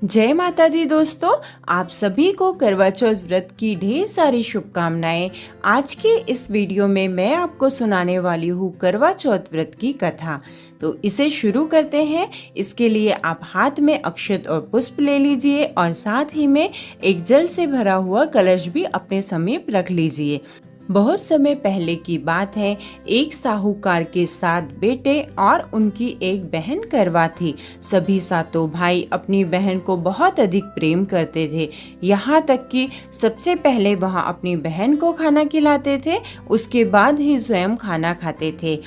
जय माता दी दोस्तों, आप सभी को करवा चौथ व्रत की ढेर सारी शुभकामनाएं। आज के इस वीडियो में मैं आपको सुनाने वाली हूँ करवा चौथ व्रत की कथा। तो इसे शुरू करते हैं। इसके लिए आप हाथ में अक्षत और पुष्प ले लीजिए और साथ ही में एक जल से भरा हुआ कलश भी अपने समीप रख लीजिए। बहुत समय पहले की बात है, एक साहूकार के 7 बेटे और उनकी एक बहन करवा थी। सभी सातों भाई अपनी बहन को बहुत अधिक प्रेम करते थे, यहाँ तक कि सबसे पहले वह अपनी बहन को खाना खिलाते थे, उसके बाद ही स्वयं खाना खाते थे।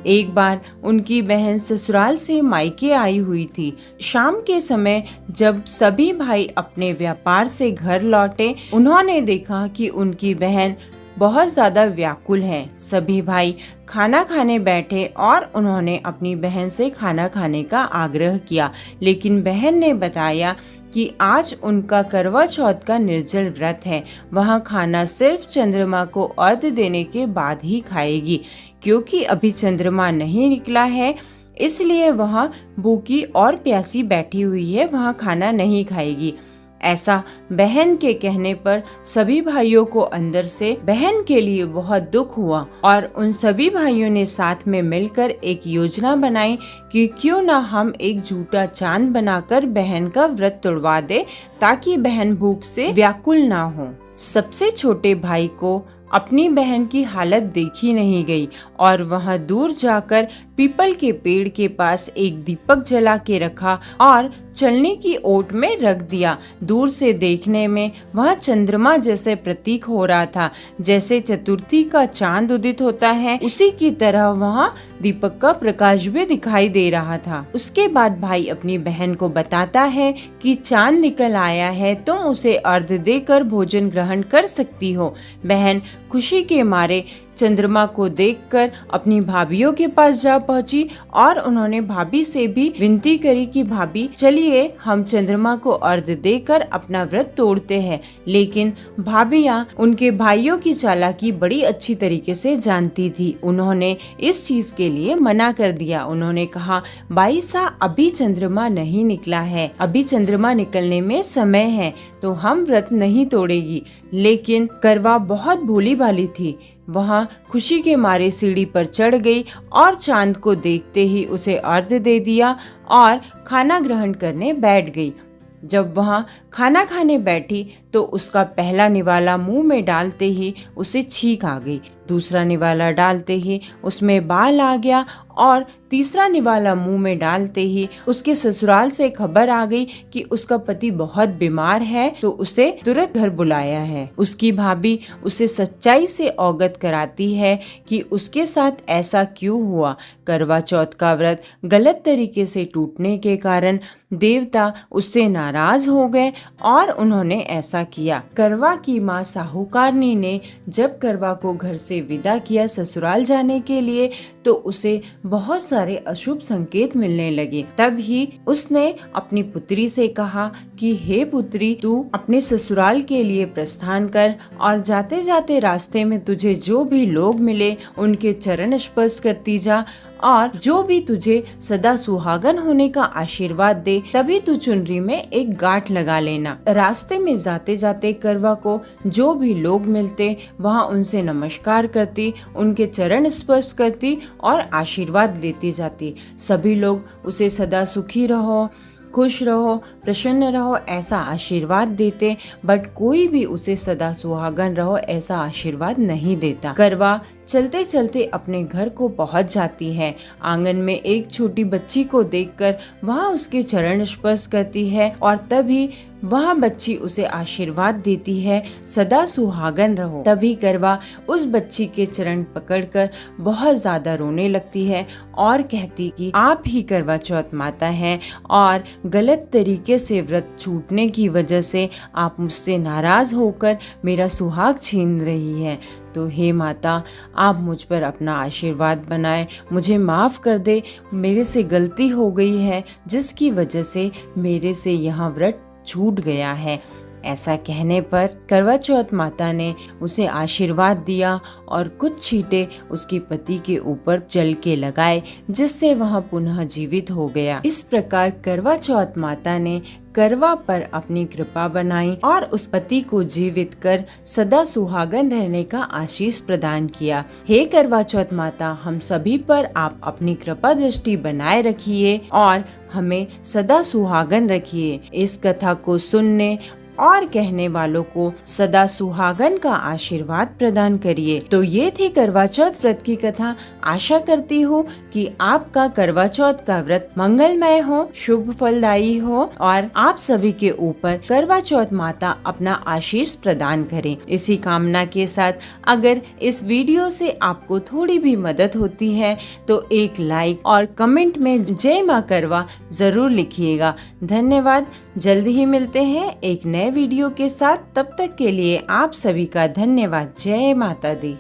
एक बार उनकी बहन ससुराल से मायके आई हुई थी। शाम के समय जब सभी भाई अपने व्यापार से घर लौटे, उन्होंने देखा कि उनकी बहन बहुत ज्यादा व्याकुल है। सभी भाई खाना खाने बैठे और उन्होंने अपनी बहन से खाना खाने का आग्रह किया, लेकिन बहन ने बताया कि आज उनका करवा चौथ का निर्जल व्रत है। वह खाना सिर्फ चंद्रमा को अर्घ्य देने के बाद ही खाएगी, क्योंकि अभी चंद्रमा नहीं निकला है, इसलिए वह भूखी और प्यासी बैठी हुई है, वह खाना नहीं खाएगी। ऐसा बहन के कहने पर सभी भाइयों को अंदर से बहन के लिए बहुत दुख हुआ और उन सभी भाइयों ने साथ में मिलकर एक योजना बनाई कि क्यों ना हम एक झूठा चांद बनाकर बहन का व्रत तोड़वा दे, ताकि बहन भूख से व्याकुल ना हो। सबसे छोटे भाई को अपनी बहन की हालत देखी नहीं गई और वह दूर जाकर पीपल के पेड़ के पास एक दीपक जला के रखा और चलने की ओट में रख दिया। दूर से देखने में वह चंद्रमा जैसे प्रतीक हो रहा था, जैसे चतुर्थी का चांद उदित होता है, उसी की तरह वह दीपक का प्रकाश भी दिखाई दे रहा था। उसके बाद भाई अपनी बहन को बताता है कि चांद निकल आया है, तुम उसे अर्घ्य देकर भोजन ग्रहण कर सकती हो। बहन खुशी के मारे चंद्रमा को देखकर अपनी भाभीयों के पास जा पहुंची और उन्होंने भाभी से भी विनती करी कि भाभी चलिए हम चंद्रमा को अर्घ्य देकर अपना व्रत तोड़ते हैं। लेकिन भाभियां उनके भाइयों की चालाकी बड़ी अच्छी तरीके से जानती थी। उन्होंने इस चीज के लिए मना कर दिया। उन्होंने कहा, भाई साहब अभी चंद्रमा नहीं निकला है, अभी चंद्रमा निकलने में समय है, तो हम व्रत नहीं तोड़ेगी। लेकिन करवा बहुत भोली भाली थी, वहाँ खुशी के मारे सीढ़ी पर चढ़ गई और चांद को देखते ही उसे अर्घ्य दे दिया और खाना ग्रहण करने बैठ गई। जब वहाँ खाना खाने बैठी तो उसका पहला निवाला मुंह में डालते ही उसे छींक आ गई, दूसरा निवाला डालते ही उसमें बाल आ गया और तीसरा निवाला मुंह में डालते ही उसके ससुराल से खबर आ गई कि उसका पति बहुत बीमार है, तो उसे तुरंत घर बुलाया है। उसकी भाभी उसे सच्चाई से अवगत कराती है कि उसके साथ ऐसा क्यों हुआ। करवा चौथ का व्रत गलत तरीके से टूटने के कारण देवता उससे नाराज हो गए और उन्होंने ऐसा किया। करवा की माँ साहूकारनी ने जब करवा को घर से विदा किया ससुराल जाने के लिए, तो उसे बहुत सारे अशुभ संकेत मिलने लगे। तब ही उसने अपनी पुत्री से कहा कि हे पुत्री, तू अपने ससुराल के लिए प्रस्थान कर और जाते जाते रास्ते में तुझे जो भी लोग मिले उनके चरण स्पर्श करती जा और जो भी तुझे सदा सुहागन होने का आशीर्वाद दे, तभी तू चुनरी में एक गांठ लगा लेना। रास्ते में जाते जाते करवा को जो भी लोग मिलते वहाँ उनसे नमस्कार करती, उनके चरण स्पर्श करती और आशीर्वाद लेती जाती। सभी लोग उसे सदा सुखी रहो, खुश रहो, प्रसन्न रहो ऐसा आशीर्वाद देते, बट कोई भी उसे सदा सुहागन रहो ऐसा आशीर्वाद नहीं देता। करवा चलते चलते अपने घर को पहुंच जाती है। आंगन में एक छोटी बच्ची को देखकर वह उसके चरण स्पर्श करती है और तभी वह बच्ची उसे आशीर्वाद देती है, सदा सुहागन रहो। तभी करवा उस बच्ची के चरण पकड़कर बहुत ज्यादा रोने लगती है और कहती कि आप ही करवा चौथ माता हैं और गलत तरीके से व्रत छूटने की वजह से आप मुझसे नाराज होकर मेरा सुहाग छीन रही है। तो हे माता, आप मुझ पर अपना आशीर्वाद बनाए, मुझे माफ कर दे, मेरे से गलती हो गई है जिसकी वजह से मेरे से यह व्रत छूट गया है। ऐसा कहने पर करवा चौथ माता ने उसे आशीर्वाद दिया और कुछ छींटे उसके पति के ऊपर जल के लगाए, जिससे वह पुनः जीवित हो गया। इस प्रकार करवा चौथ माता ने करवा पर अपनी कृपा बनाई और उस पति को जीवित कर सदा सुहागन रहने का आशीष प्रदान किया। हे करवा चौथ माता, हम सभी पर आप अपनी कृपा दृष्टि बनाए रखिए और हमें सदा सुहागन रखिए। इस कथा को सुनने और कहने वालों को सदा सुहागन का आशीर्वाद प्रदान करिए। तो ये थी करवा चौथ व्रत की कथा। आशा करती हूँ कि आपका करवा चौथ का व्रत मंगलमय हो, शुभ फलदायी हो और आप सभी के ऊपर करवा चौथ माता अपना आशीष प्रदान करें। इसी कामना के साथ अगर इस वीडियो से आपको थोड़ी भी मदद होती है तो एक लाइक और कमेंट में जय माँ करवा जरूर लिखिएगा। धन्यवाद। जल्द ही मिलते हैं एक नए वीडियो के साथ। तब तक के लिए आप सभी का धन्यवाद। जय माता दी।